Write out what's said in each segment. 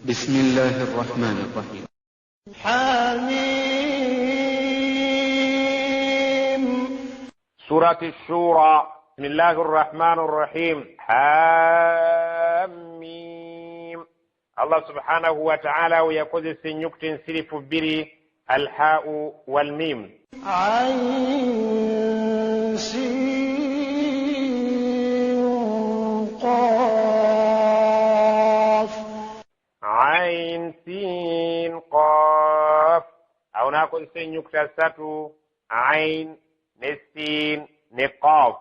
بسم الله الرحمن الرحيم. حميم. سورة الشورى. بسم الله الرحمن الرحيم. حميم. الله سبحانه وتعالى ويقول سنيكت سلف بري الحاء والميم. عين سين قاف. عين سين قاف. أو ناكل سنيكت ساتو عين نسين نقاف.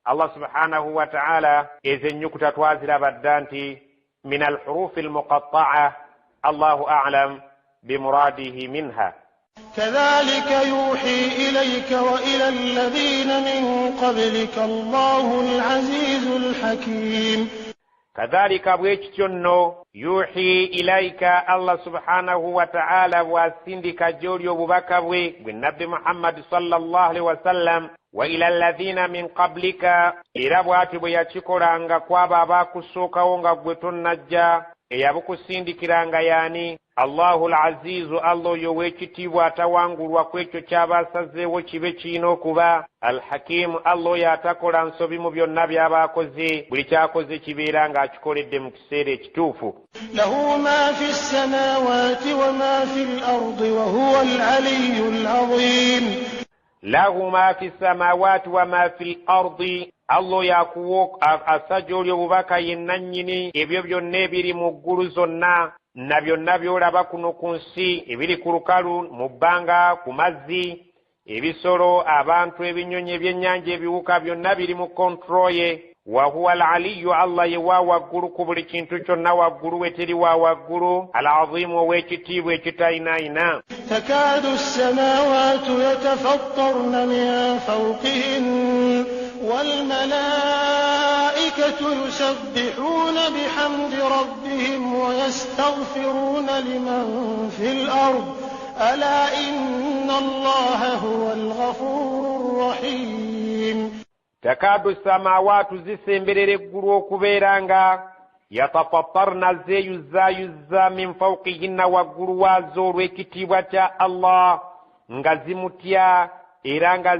الله سبحانه وتعالى إذن يكتت وازل بدانتي من الحروف المقطعة، الله أعلم بمراده منها. كذلك يوحي إليك وإلى الذين من قبلك الله العزيز الحكيم. كذلك بويتشنو يوحي إليك الله سبحانه وتعالى واسندك جوريو ببكوي بالنبي محمد صلى الله عليه وسلم وإلى الذين من قبلك إرابوات بياتشكورانغا كوابا باكسوكا ونغا بوتنجا eyabukusindikiranga yani Allahu al-Aziz, Allah yowekitibwa atawangulwa kwekyo kyabasazeewo kibe kiino okuba al-Hakim, Allah yatakola nsobi mu byonna byabakoze, buli kyakoze kibeera ng'akikoledde mu kiseera ekituufu. Lahu ma fi s-samawati wa ma fi l-ardi wa huwa al-aliyyu al-azim. Lahu ma fi s-samawati wa ma fi l-ardi, Allah yakuwa asajja obubaka yenna nnyini ebyo byonna ebiri mu ggulu zonna na byonna by'olaba kuno ku nsi, ebiri ku lukalu, mu bbanga, ku mazzi, ebisolo, abantu, ebinyonyi, ebyennyanja, ebiwuka, byonna biri mu kontrol ye. Wa huwa al-aliyyu, Allah ye wa waggulu ku buli kintu kyonna, waggulu we teri wa waggulu, al-azimu ow'ekitiibwa ekitayinaayina. Takaadu as-samaawaatu yatafattarna min fawqihin والملائكة يسبحون بحمد ربهم ويستغفرون لمن في الأرض ألا إن الله هو الغفور الرحيم. تكاد السماوات زسمبرر الجرو كبيرانغا يتفطرن زيزا من فوقهن وجروا زور كتيبة الله ngazimutya era nga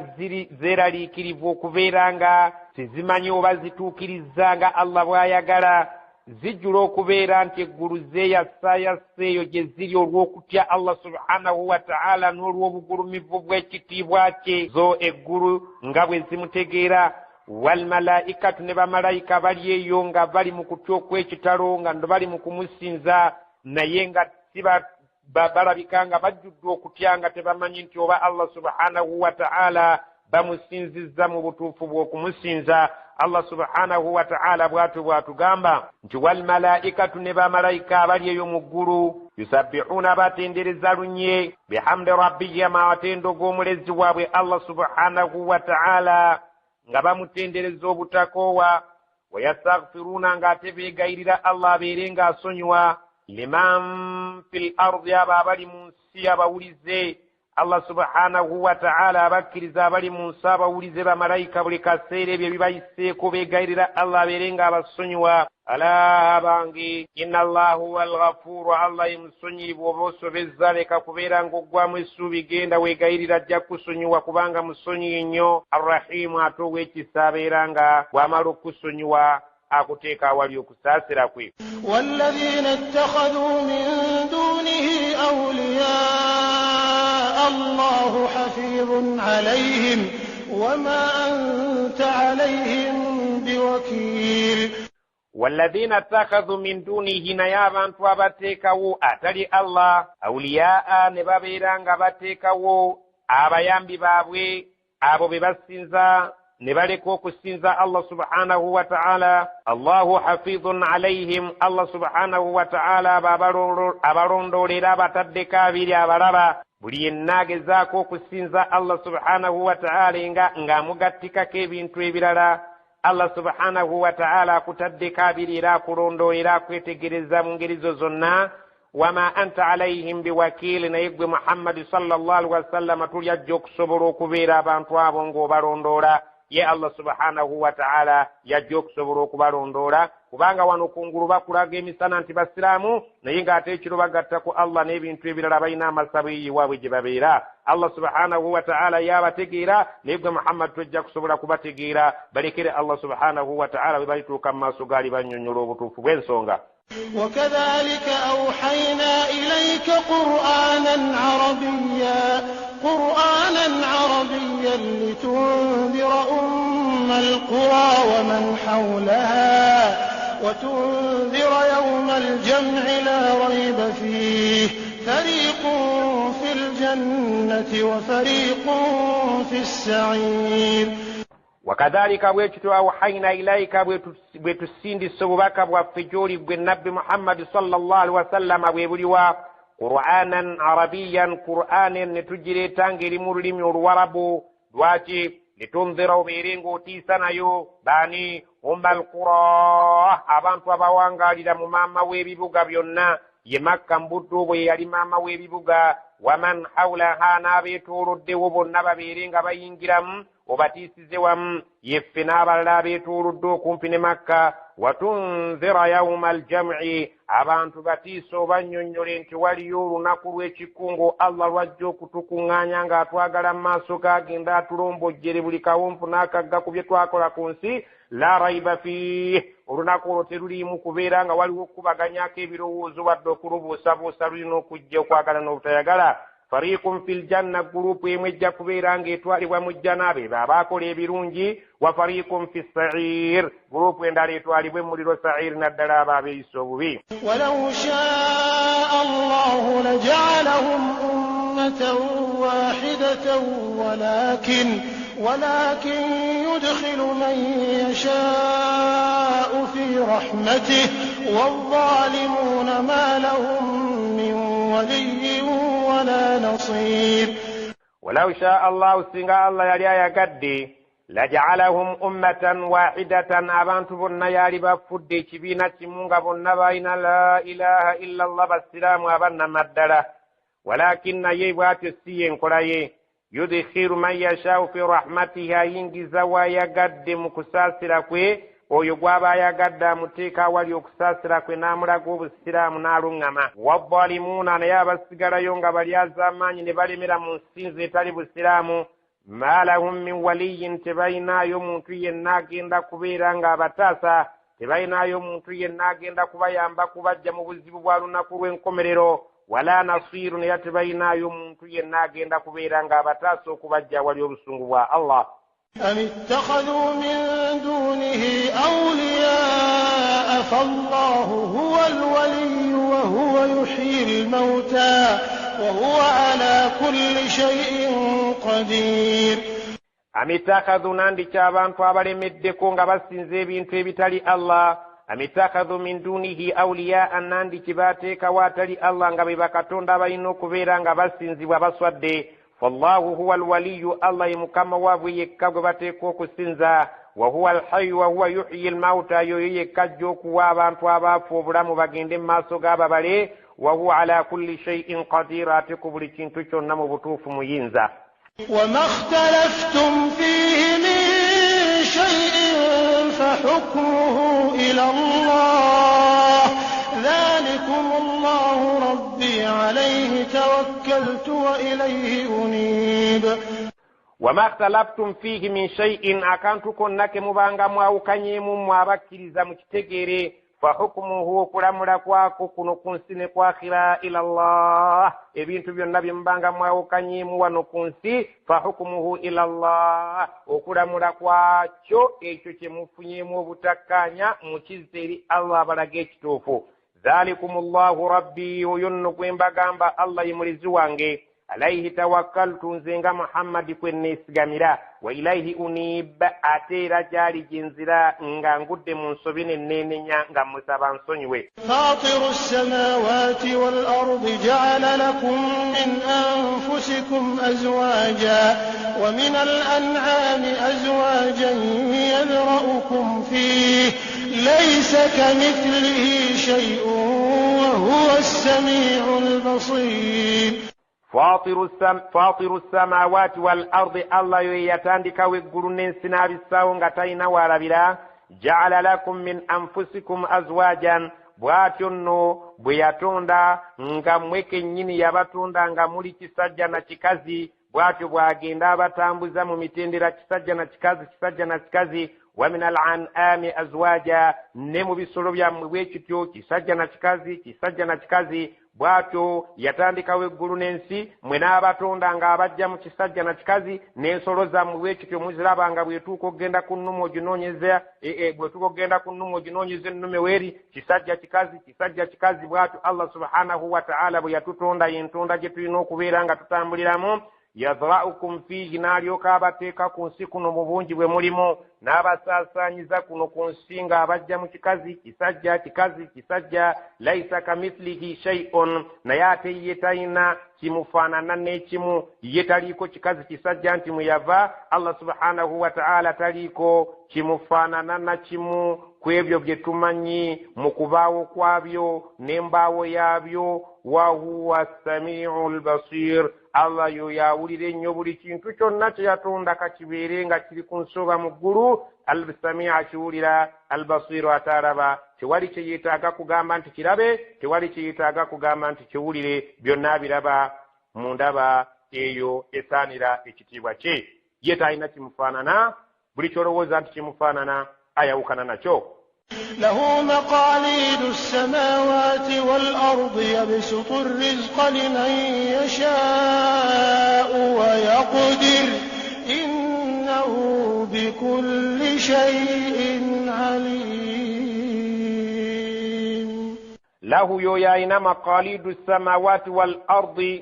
zeeraliikirivu okubeera nga sizimanyi oba zituukiriza nga Allah bw'ayagala, zijjula okubeera nti eggulu zeeyassaayassa eyo gye ziri olw'okutya Allah subhanahu wa ta'ala n'olw'obugulumivu bw'ekitiibwa kye, zo eggulu nga bwe zimutegeera. Wal malaikatu, ne bamalayika bali eyo nga bali mu kutya okw'ekitalo, nga bali mu kumusinza, naye nga balabika nga bajjudde okutya nga tebamanyi nti oba Allah subhanahu wa ta'ala bamusinzizza mu butuufu bw'okumusinza. Allah subhanahu wa ta'ala bw'atugamba nti wal malaikatu, ne bamalayika abali eyo mu ggulu, yusabbihuna, batendereza lunye, bihamdi rabbihim, amatendo g'omulezi waabwe Allah subhanahu wa ta'ala, nga bamutendereza obutakoowa, wa yastaghfiruna, ng'ate beegayirira Allah abeere ng'asonyiwa, liman fil ardi, abo abali mu nsi abawulize Allah subhanahu wa ta'ala, abakkiriza abali mu nsi abawulize bamalayika buli kaseera ebyo bibayiseeko beegayirira Allah abeere ng'abasonyiwa. Ala bangi inna Allahu wal ghafuru, Allah musonyivu oba osobezza, leka kubeera ng'oggwamu essuubi, genda weegayirira ajja kusonyiwa kubanga musonyi nnyo. Arrahimu, ate ow'ekisa abeera nga bw'amala okusonyiwa akuteeka awali okusaasira kwe. Walladhina ittakhadhu min dunihi awliyaa Allahu hafizun alayhim wama anta alayhim biwakiil. Walladhina ittakhadhu min dunihi, naye abantu abateekawo atali Allah awliyaa, ne babeera nga bateekawo abayambi baabwe, abo be basinza ne baleka okusinza Allah subhanahu wa ta'ala. Allahu hafizun alayhim, Allah subhanahu wa ta'ala abalondoolera, abataddeko abiri abalaba. Buli yenna agezaako okusinza Allah subhanahu wa ta'ala ng'amugattikako ebintu ebirala, Allah subhanahu wa ta'ala akutaddeko abiri era akulondoolera, akwetegereza mu ngeri zo zonna. Wama anta alayhim biwakiil, naye gwe Muhammad sallallahu alaihi wasallam tuli ajja okusobola okubeera abantu abo ng'obalondoola. ye Allah subhanahu wa ta'ala yajja okusobola okubalondoola kubanga wano kungulu bakulaga emisana nti basiraamu naye ng'ate ekiro bagatta ku Allah n'ebintu ebirala balina amasabo eyiwaabwe gye babeera. Allah subhanahu wa ta'ala yabategeera naye gwe Muhammad tojja kusobola kubategeera balekere Allah subhanahu wa ta'ala bwe balituuka mu maaso gaali bannyonnyola obutuufu bw'ensonga. وكذلك أوحينا إليك قرآنا عربيا لتنذر أم القرى ومن حولها وتنذر يوم الجمع لا ريب فيه فريق في الجنة وفريق في السعير. وكذلك بwetutyo awhayna ilayka bwetusindisa obubaka bwaffe gy'oli gwe nabbi Muhammad sallallahu alaihi wasallam bwe buliwa qur'anan arabiyan qur'anen ne tugireeta ng'eri mu lulimi oluwarabu. Lwaki? litunzira obeere ng'otiisa nayo baani ummal qura abantu abawangaalira mu maama w'ebibuga byonna ye Makka mbuddu bwe yali maama w'ebibuga waman hawlaha n'abeetooloddewo bonna babeere nga bayingiramu obatiisize wamu yeffe n'abalala abeetoolodde okumpi ne Makka. watunzira yawma aljam'i abantu batiisa obannyonnyole nti waliyo olunaku lw'ekikungo Allah lwajja okutukuŋŋaanya ng'atwagala mu maaso gagenda atulombojjere buli kawumpu n'akagga ku bye twakola ku nsi. la raiba fiih olunaku olwo teruliimu kubeera nga waliwo okukubaganyako ebirowoozo wadde okulubuusabuusa lulina okujja okwagala n'obutayagala. fariqun fil janna gurupu emu ejja kubeera ng'etwalibwa mu jjana be baabakola ebirungi. wa fariqun fis sa'ir gurupu endala etwalibwa emmuliro sa'ir naddala abo abeeyisa obubi. ولو شاء الله لجعلهم أمة واحدة ولكن يدخل من يشاء في رحمته والظالمون ما لهم من ولي ولا نصير. ولو شاء الله سنغا الله يلي يقدي لجعلهم أمة واحدة abantu bonna yali bafudde ekibiina kimu nga bonna balina la ilaha illa Allah basiraamu abannamaddala. walakin naye bw'atyo si yenkola ye yudkhilu man yashau fi rahmatihi ayingiza waayagadde mu kusaasira kwe oyo gw'aba ayagadde amuteeka awali okusaasira kwe n'amulaga obusiraamu n'aluŋŋama. wazzalimuuna naye abasigalayo nga bali az'amaanyi ne balemera mu nsinzi etali busiraamu ma lahum min waliyin tebalinaayo muntu yenna agenda kubeera ng'abataasa tebalinaayo muntu yenna agenda kubayamba kubajja mu buzibu bwa lunaku lw'enkomerero wala nasiru naye tebalinaayo muntu yenna agenda kubeera ng'abataasa okubajja awali obusungu bwa Allah. أم اتخذوا من دونه أولياء فالله هو الولي وهو يحيي الموتى وهو على كل شيء قدير. أم اتخذوا nandiki abantu abalemeddeko nga basinza ebintu ebitali Allah. أم اتخذوا من دونه أولياء nandiki baateekawo atali Allah nga be bakatonda abalina okubeera nga basinzibwa baswadde. فالله هو الولي الله يمكما وابو يكاغو باتيكو كسنزا وهو الحي وهو يحيي الموتى يكاجوكو وابانتو abaafu obulamu bagende maaso g'ababale وهو على كل شيء قدير atiku buli kintu kyonna mu butuufu muyinza. وما اختلفتم فيه من شيء فحكمه إلى الله ذلكم الله ربي عليه توكلت وإليه أنيب. وما اختلفتم فيه من شيء akantuko nake mubanga mwawukanyemu mwabakkiriza mu kitegere فحكمه okulamula kwako kuno ku nsi ne kwakhira ila Allah ebintu byonna bye mubanga mwawukanyemu wano ku nsi فحكمه ila Allah okulamula kwakyo ekyo kye mufunyemu obutakkanya mukizza eri Allah abalaga ekituufu. ذلكم الله ربي وينو kwembagamba Allah yimulizi wange alayhi tawakkaltu nzenga Muhammad kwenneesigamira wa ilayhi unib ate era gyali gyenzira nga ngudde mu nsobi nenneenenya nga musaba nsonyiwe. فاطر السماوات والأرض جعل لكم من أنفسكم أزواجا ومن الأنعام أزواجا يذرأكم فيه ليس كمثله شيء وهو السميع البصير. fatiru samawati wal ardi Allah yo yatandikawo eggulu n'ensi n'abissaawo nga talina waalabira. Ja'ala lakum min anfusikum azwajan, bw'atyo nno bwe yatonda nga mmwe kennyini yabatonda nga muli kisajja na kikazi, bw'atyo bw'agenda abatambuza mu mitendera kisajja na kikazi, kisajja na kikazi. Wa min al-an'ami azwaja, ne mu bisolo byammwe bwe kityo kisajja na kikazi, kisajja na kikazi. Bw'atyo yatandikawo eggulu n'ensi, mwe n'abatonda nga abajja mu kisajja na kikazi, n'ensolo zammwe bwe kityo muziraba nga bwetuuka okgenda ku nnume oginoonyeza bwetuuka okgenda ku nnume oginoonyeza ennume weeri kisajja kikazi, kisajja kikazi. Bw'atyo Allah subhanahu wa ta'ala bwe yatutonda yentonda gye tulina okubeera nga tutambuliramu. Yadhra'ukum fihi, n'alyoka abateeka ku nsi kuno mu bungi bwe mulimu, n'abasaasaanyiza kuno ku nsi nga abajja mu kikazi, kisajja, kikazi, kisajja. Laisa kamithlihi shay'un, naye ate ye talina kimufaanana n'ekimu, ye taliiko kikazi kisajja nti mwe yava. Allah subhanahu wa ta'ala taliiko kimufaanana na kimu ku ebyo bye tumanyi mu kubaawo kwabyo n'embaawo yaabyo. Wa huwa samiul basir, Allah yo yawulira ennyo buli kintu kyonna kye yatonda kakibeere nga kiri ku nsoba mu ggulu. Al-Samiu akiwulira, Al-Basiru ataraba. Tewali kye yeetaaga kugamba nti kirabe, tewali kye yeetaaga kugamba nti kiwulire, byonna biraba mu ndaba eyo esaanira ekitiibwa kye. Ye talina kimufaanana, buli kyolowooza nti kimufaanana ayawukana nakyo. له مقاليد السماوات والأرض يبسط الرزق لمن يشاء ويقدر إنه بكل شيء عليم. له يوياين مقاليد السماوات والأرض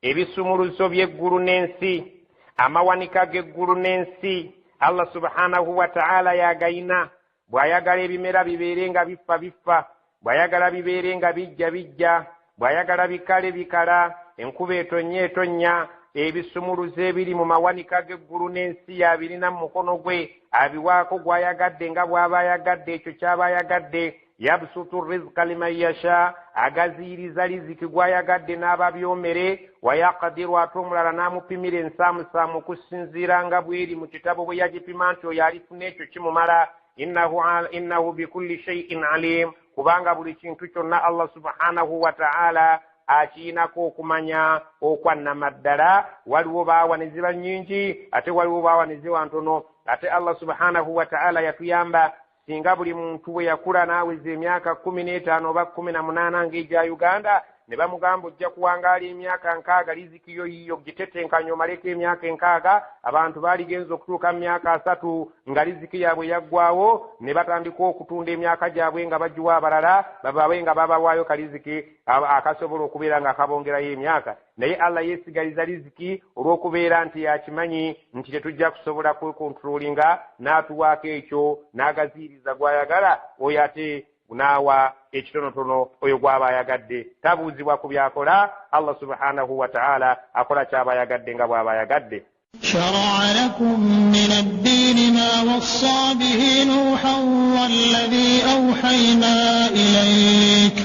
ebisumuluzo by'eggulu n'ensi, amawanika g'eggulu n'ensi Allah subhanahu wa ta'ala yagayina. Bw'ayagala ebimera bibeere nga biffa biffa, bw'ayagala bibeere nga bijja bijja, bw'ayagala bikale bikala, enkuba etonnya etonnya. Ebisumuluzo ebiri mu mawanika g'eggulu n'ensi yabirina mu mukono gwe, abiwaako gw'ayagadde nga bw'aba ayagadde ekyo ky'aba ayagadde. Yabsutu rizqa liman yasha, agaziiriza riziki gw'ayagadde n'ababyomere. Wayaqdiru, ate omulala n'amupimira ensaamusaamu okusinziira nga bw'eri mu kitabo bwe yagipima nti oyo alifuna ekyo kimumala. Innahu bikulli shay'in alim, kubanga buli kintu kyonna Allah subhanahu wa ta'ala akiinako okumanya okwannamaddala. Waliwo baawa ne ziba nnyingi, ate waliwo baawa ne ziba ntono. Ate Allah subhanahu wa ta'ala yatuyamba singa buli muntu bwe yakula n'aweza emyaka 15 oba 18 ng'egya Uganda, ne bamugamba ojja kuwangaala emyaka 6, riziki yo yiyo gitetenkanya omaleko emyaka 6. Abantu baaligenza okutuuka mu myaka 3 nga riziki yaabwe yaggwawo, ne batandika okutunda emyaka gyabwe nga bagiwa abalala babawe nga babawaayo kaliziki akasobola okubeera nga akabongerayo emyaka. Naye Allah yeesigaliza riziki olw'okubeera nti yakimanyi nti tetujja kusobola kwekontrolinga, n'atuwaako ekyo n'agaziiriza gw'ayagala. Oyo ate naawa ekitonotono oyo gw'aba ayagadde. Tabuuzibwa ku byakola, Allah subhanahu wa ta'ala akola ky'aba ayagadde nga bw'aba ayagadde. شرع لكم من الدين ما وصى به نوحا والذي أوحينا إليك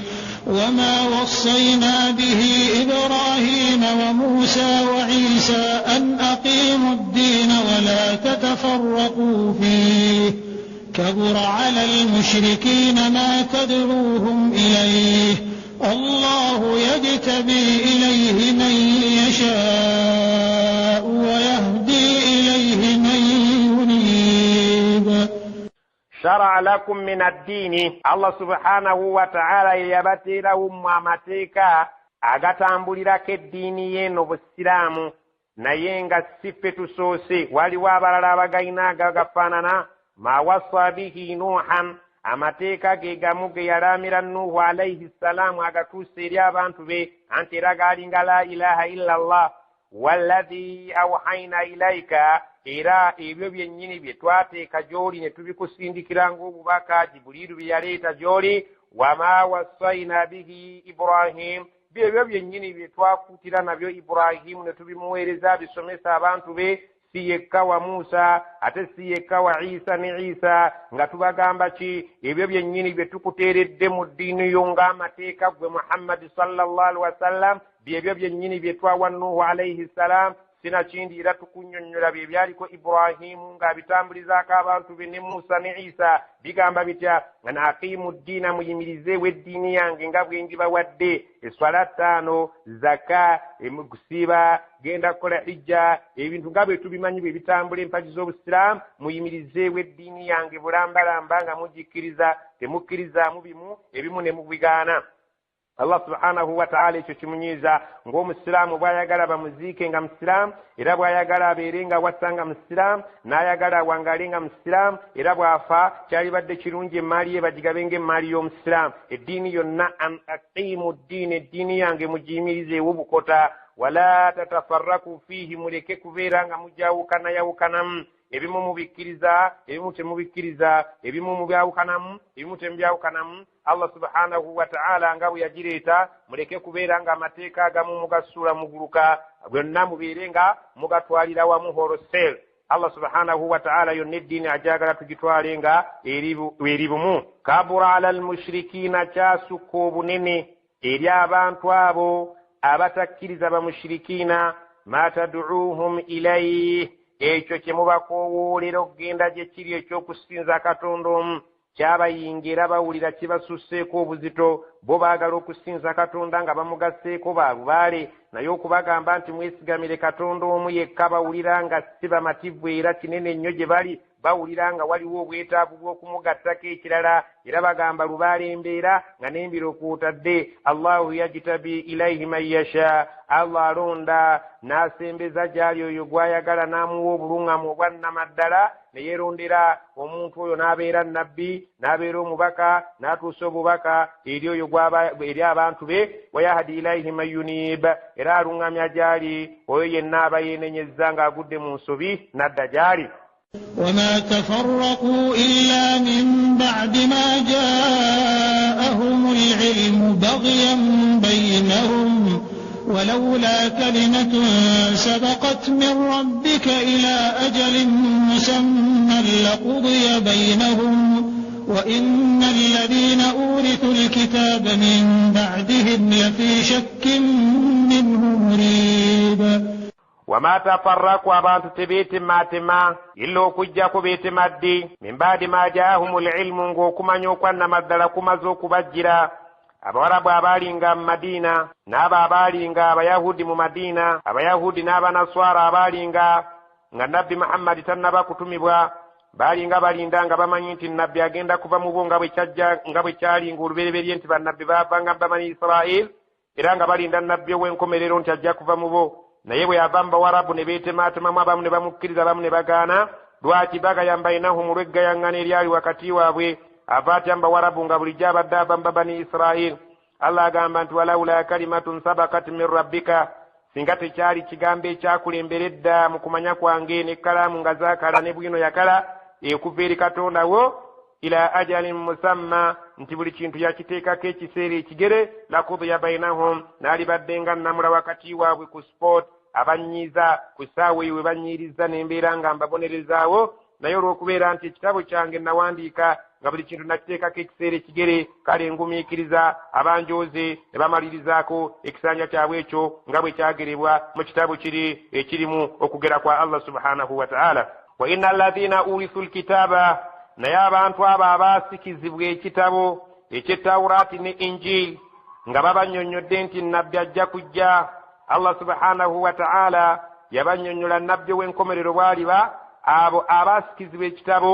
وما وصينا به إبراهيم وموسى وعيسى أن أقيموا الدين ولا تتفرقوا فيه كبر على المشركين ما تدعوهم إليه الله يجتبي إليه من يشاء ويهدي إليه من ينيب. شرع لكم من الدين, Allah subhanahu wa ta'ala yabateerawo mu amateeka agatambulirako eddiini y'eno Busiraamu, naye nga si ffe tusoose. Waliwo abalala abagayina agagafaanana. Ma wassa bihi Nuuhan, amateeka ge gamu ge yalaamira Nuuhu alayhi salaamu agatuusa eri abantu be, anti era gaalinga la ilaha illa Allah. Walladhi awhayna ilayka, era ebyo byennyini bye twateeka gy'oli ne tubikusindikira ng'obubaka Jibuliiru bye yaleeta gy'oli. Wama wassayna bihi Ibrahim, byebyo byennyini bye twakuutira nabyo Ibrahimu ne tubimuweereza bisomesa abantu be. si yekka wa Musa ate si yekka wa Isa ne Isa nga tubagamba ki ebyo byennyini bye tukuteeredde mu ddiini yo ng'amateeka gwe Muhammad sallallahu alaihi wasallam byebyo byennyini bye twawa Nuhu alayhi salam sina kindi era tukunnyonnyola bye byaliko Ibrahimu ng'abitambulizaako abantu be ne Musa ne Isa bigamba bitya nga naaqimu ddiina muyimirizeewo eddiini yange nga bwe ngibawadde eswala 5 zaka gusiba genda kukola ijja ebintu nga bwe tubimanyi bwe bitambula empagi z'obusiraamu muyimirizeewo eddiini yange bulambalamba nga mugikkiriza temukkirizaamu ebimu ne mubigaana. Allah subhanahu wa ta'ala ekyo kimunyiiza ng'omusiraamu bw'ayagala bamuziike nga musiraamu era bw'ayagala abeere nga wassa nga musiraamu n'ayagala awangale nga musiraamu era bw'afa kyalibadde kirungi emmaali ye bagigabe ng'emmaali y'omusiraamu. Eddiini yonna an aqimu ddiini eddiini yange mugiyimirizeewo bukota wala tatafarraku fiihi muleke kubeera nga mujawukanayawukanamu ebimu mubikkiriza ebimu temubikkiriza ebimu mubyawukanamu ebimu temubyawukanamu. Allah subhanahu wa ta'ala nga bwe yagireeta muleke kubeera nga amateeka agamu mugasuula muguluka byonna mubeere nga mugatwalira wamu horosel. Allah subhanahu wa ta'ala yonna eddiini agyagala tugitwale nga eri bumu. Kabura ala almushrikiina kyasukka obunene eri abantu abo abatakkiriza bamushrikiina ma tad'uuhum ilayhi ekyo kye mubakoowoolera okugenda gye kiri ekyokusinza Katonda omu kyabayingira bawulira kibasuseeko obuzito bo baagala okusinza Katonda nga bamugaseeko balubaale naye okubagamba nti mwesigamire Katonda omu yekka bawulira nga si bamativu era kinene nnyo gye bali bawulira nga waliwo obwetaavu bw'okumugattako ekirala era bagamba lubaale embeera nga n'embiro kwotadde. Allahu yajtabi ilaihi man yasha Allah alonda n'asembeza gyali oyo gw'ayagala n'amuwa obuluŋŋamu obwannamaddala ne yeerondera omuntu oyo n'abeera nnabbi n'abeera omubaka n'atuusa obubaka eri oyo eri abantu be wayahdi ilaihi man yunib era aluŋŋamya gyali oyo yenna aba yeenenyezza ng'agudde mu nsobi n'adda gyali. وما تفرقوا إلا من بعد ما جاءهم العلم بغيا بينهم ولولا كلمة سبقت من ربك إلى أجل مسمى لقضي بينهم وإن الذين أورثوا الكتاب من بعدهم لفي شك منه مريب. وما تفرقوا abantu tebeetemmatema illa okujjako beetemadde min baadi ma jaahum alilmu ng'okumanya okwannamaddala kumaze okubajjira. Abawarabu abaalinga mu Madiina n'abo abaalinga Abayahudi mu Madiina, Abayahudi n'Abanaswara abaalinga nga Nabbi Muhammad tannaba kutumibwa baalinga balinda nga bamanyi nti Nabbi agenda kuva mu bo nga bwe kyalinga olubereberye nti bannabbi baavanga mu Bani Israel era nga balinda Nabbi ow'enkomerero nti ajja kuva mu bo. Naye bwe yava mu Bawarabu ne beetemaatemamu abamu ne bamukkiriza abamu ne bagaana lwaki bagayamba bainahum olw'eggayaŋŋana eryali wakati waabwe ava atya mu Bawarabu nga bulijjo abadde ava mu Bani Israel. Allah agamba nti walawula kalimatun sabakat min rabbika singa tekyali kigambo ekyakulembera edda mu kumanya kwange n'ekkalaamu nga zaakala ne bwino yakala okuva eri Katonda wo ila ajalin musamma nti buli kintu yakiteekako ekiseera ekigere lakudiya bainahum n'alibadde nga nnamula wakati waabwe ku sport abanyiiza ku ssaawa eyo we banyiiriza n'embeera nga mbabonerezaawo naye olw'okubeera nti ekitabo kyange nawandiika nga buli kintu nakiteekako ekiseera ekigere kale ngumiikiriza abanjooze ne bamalirizaako ekisanja kyabwe ekyo nga bwe kyagerebwa mu kitabo kiri ekirimu okugera kwa Allah subhanahu wa ta'ala. Wa inna alladhina urithu alkitaba naye abantu abo abaasikizibwa ekitabo eky'Ettawuraati ne Injili nga babannyonnyodde nti Nabbi ajja kujja. Allah subhanahu wa ta'ala yabannyonnyola Nabbi w'enkomerero bw'aliba abo abaasikizibwa ekitabo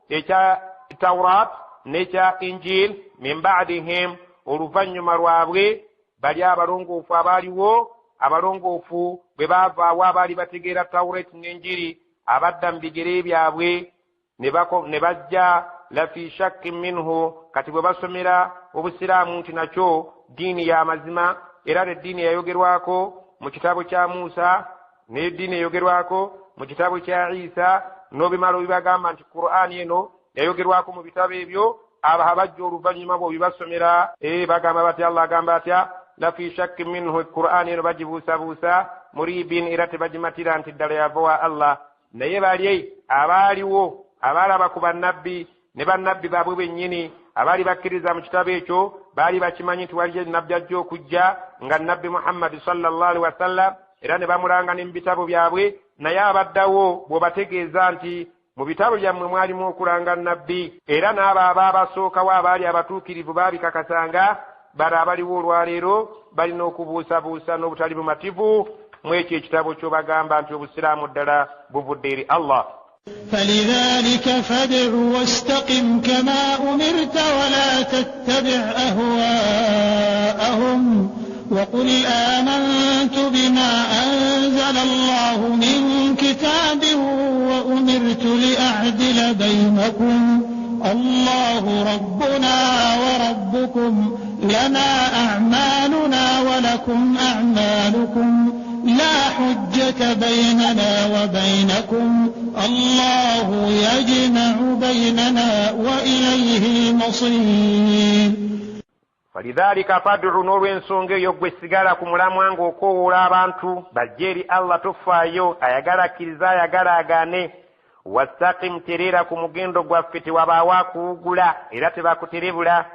ekya Tawuraat n'ekya Injili min ba'dihim oluvannyuma lwabwe bali abalongoofu abaaliwo abalongoofu bwe baavaawo abaali bategeera Tawuraati n'Injili abadda mu bigere byabwe ne bajja lafi shakkin minhu kati bwe basomera obusiraamu nti nakyo ddiini ya mazima era n'eddiini yayogerwako mu kitabo kya Musa n'eddiini eyogerwako mu kitabo kya Isa n'obimala obibagamba nti Qur'aani eno yayogerwako mu bitabo ebyo abo abajja oluvannyuma bw'obibasomera bagamba bati Allah agamba atya lafi shakkin minhu Qur'aani eno bagibuusabuusa muribin era tebagimatira nti ddala yava wa Allah naye bali abaaliwo abalaba ku bannabbi ne bannabbi baabwe bennyini abaali bakkiriza mu kitabo ekyo baali bakimanyi nti waliyo nnabbi ajja okujja nga nnabbi Muhammadi sallallahu alaihi wasallam, era ne bamulanga ne mu bitabo byabwe. Naye abaddawo bw'obategeeza nti mu bitabo byammwe mwalimu okulanga nnabbi, era n'abo abaabasookawo abaali abatuukirivu baabikakasanga, bali abaliwo olwaleero balina okubuusabuusa n'obutali bumativu mu ekyo ekitabo ky'obagamba nti obusiraamu ddala buvudde eri Allah. فلذلك فادع واستقم كما أمرت ولا تتبع أهواءهم وقل آمنت بما أنزل الله من كتاب وأمرت لأعدل بينكم الله ربنا وربكم لنا أعمالنا ولكم أعمالكم لا حجة بيننا وبينكم الله يجمع بيننا وإليه المصير. فلذلك فادع نور ensonga eyo gwe sigala ku mulamwa ng'okowoola abantu bajje eri Allah tofaayo, ayagala akkiriza ayagala agaane. Wastaqim, tereera ku mugendo gwaffe, tewabaawo akuwugula era tebakuterebula.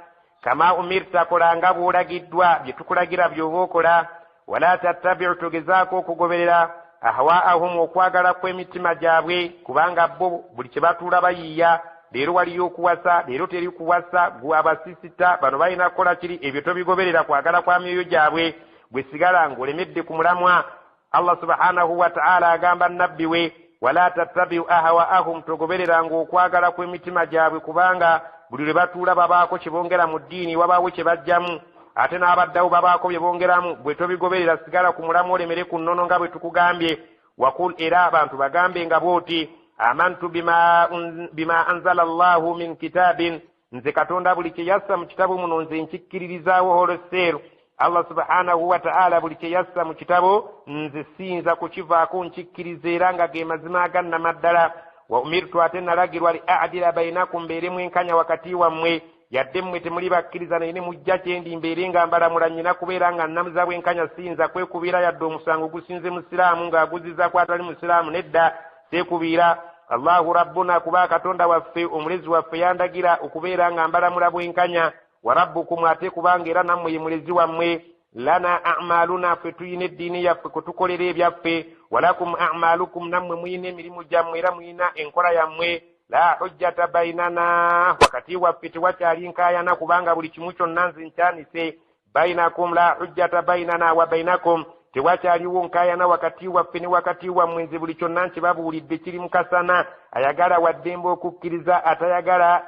Kama umirta, kolanga bw'olagiddwa, bye tukulagira by'oba okola. Wala tattabi'u, togezaako okugoberera ahwaahum, okwagala kw'emitima gyabwe, kubanga bo buli kye batuula bayiiya. Leero waliyo okuwasa, leero teri kuwasa, gwe abasisita bano balina kukola kiri, ebyo tobigoberera, kwagala kwa myoyo gyabwe. Gwe sigala ng'olemedde ku mulamwa. Allah subhanahu wa ta'ala agamba nnabbi we, wala tattabi'u ahwaahum, togoberera ng'okwagala kw'emitima gyabwe, kubanga buli lwe batuula babaako kye bongera mu ddiini, wabaawo kye bajjamu, ate n'abaddawo babaako bye bongeramu. Bwe tobigoberera, sigala ku mulamwa olemere ku nnono nga bwe tukugambye. Wakul, era abantu bagambe nga bw'oti, amantu bima anzala Allahu min kitabin, nze Katonda buli kye yassa mu kitabu muno nze nkikkiririzaawo holoseero. Allah subhanahu wa ta'ala buli kye yassa mu kitabo nze siyinza kukivaako nkikkiriza, era nga ge mazima agannamaddala. Wa umirtu, ate nalagirwa li a'dila bainakum, mbeeremu enkanya wakati wammwe, yadde mmwe temuli bakkiriza naye ne mujja kyendi mbeere nga mbalamula, nnyina kubeera nga nnamuza bwenkanya, siyinza kwekubiira yadde omusango gusinze musiraamu ng'aguziza ku atali musiraamu, nedda seekubiira. Allahu rabbuna, kuba Katonda waffe omulezi waffe yandagira okubeera nga mbalamula bwenkanya. Wa rabbukum, ate kubanga era nammwe ye mulezi wammwe. Lana a'maluna, ffe tuyina eddiini yaffe kutukolera ebyaffe. Walakum a'malukum, nammwe muyina emirimu gyammwe era muyina enkola yammwe. La hujjata bainana, wakati waffe tewakyali nkaayana, kubanga buli kimu kyonna nze nkyanise. Bainakum, la hujjata bainana wa bainakum, tewakyaliwo nkaayana wakati waffe ne wakati wammwe, nze buli kyonna nkibabuulidde kiri mukasana. Ayagala waddembe okukkiriza, atayagala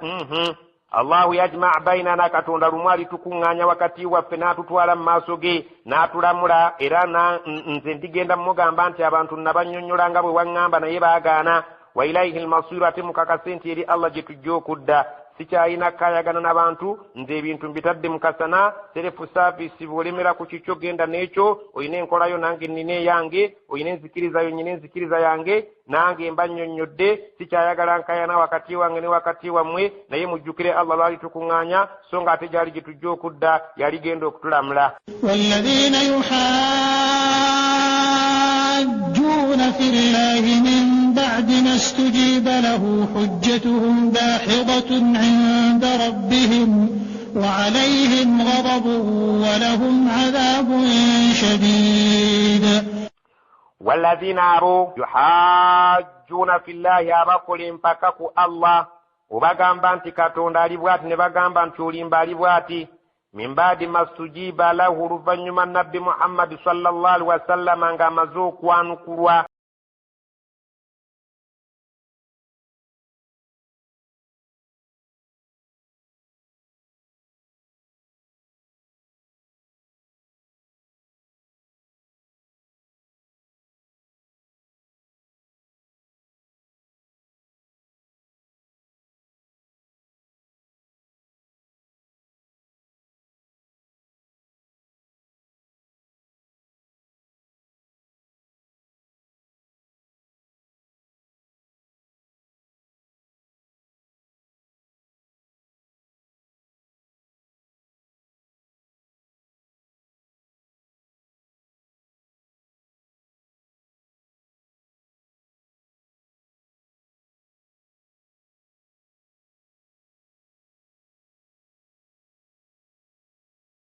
Allahu yajma' bainana, Katonda lumu alitukuŋŋaanya wakati waffe n'atutwala mu maaso ge n'atulamula, era nze ndigenda mugamba nti abantu nabannyonnyola nga bwe waŋŋamba naye baagaana. Wa ilaihi al-masir, ate mukakase nti eri Allah gye tujja okudda. Sikyalina kkaayagana n'abantu, nze ebintu mbitadde mukasana. Serefu saavisi, bw'olemera ku kikyo genda n'ekyo. Oyina enkolayo, nange nnina eyange. Oyina enzikirizayo, nyina enzikiriza yange. Nange mba nnyonnyodde. Sikyayagala nkaayana wakati wange ne wakati wammwe, naye mujjukire Allah lwali tukuŋŋaanya, so nga ate gyali gye tujja okudda yali genda okutulamula. والذين يحاجون في الله من بعد ما استجيب له حجتهم داحضة عند ربهم وعليهم غضب ولهم عذاب شديد. والذين يحاجون في الله, abakola empaka ku Allah, obagamba nti Katonda ali bw'ati ne bagamba nti olimba ali bw'ati. Min baadi mastujiba lahu, oluvannyuma nabbi Muhammad sallallahu alaihi wasallam nga amaze okwanukulwa.